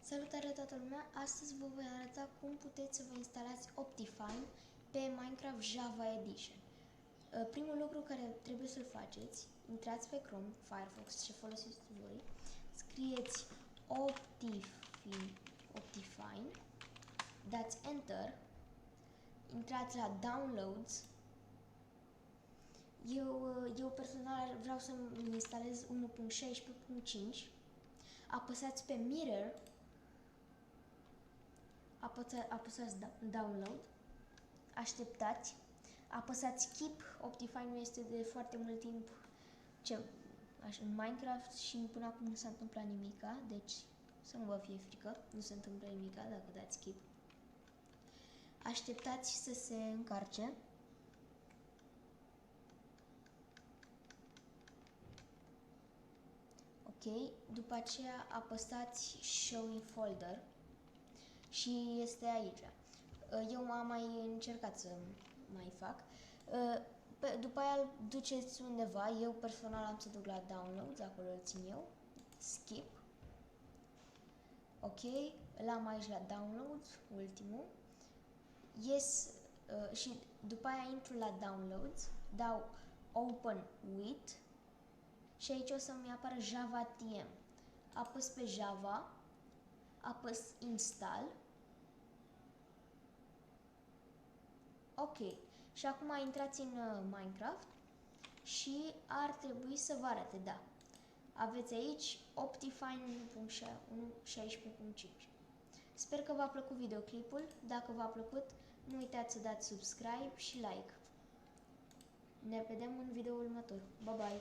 Salutare toată lumea! Astăzi vă voi arăta cum puteți să vă instalați Optifine pe Minecraft Java Edition. Primul lucru care trebuie să-l faceți, intrați pe Chrome, Firefox, ce folosiți voi, scrieți Optifine, dați Enter, intrați la Downloads. Eu personal vreau să-mi instalez 1.16.5. Apăsați pe Mirror, apăsați Download, așteptați, apăsați Keep. Optifine nu este de foarte mult timp în Minecraft și până acum nu s-a întâmplat nimica, deci să nu vă fie frică, nu se întâmplă nimica dacă dați Keep. Așteptați să se încarce. Ok, după aceea apăsați Show in Folder și este aici. Eu am mai încercat să mai fac. După aia îl duceți undeva, eu personal am să duc la Downloads, acolo îl țin eu, Skip. Ok, îl am aici la Downloads, ultimul. Yes, și după aia intru la Downloads, dau Open with și aici o să-mi apară Java TM. Apăs pe Java, apăs Install. Ok, și acum intrați în Minecraft și ar trebui să vă arate, da. Aveți aici Optifine 1.16.5. Sper că v-a plăcut videoclipul. Dacă v-a plăcut, nu uitați să dați subscribe și like. Ne vedem în videoul următor. Bye bye!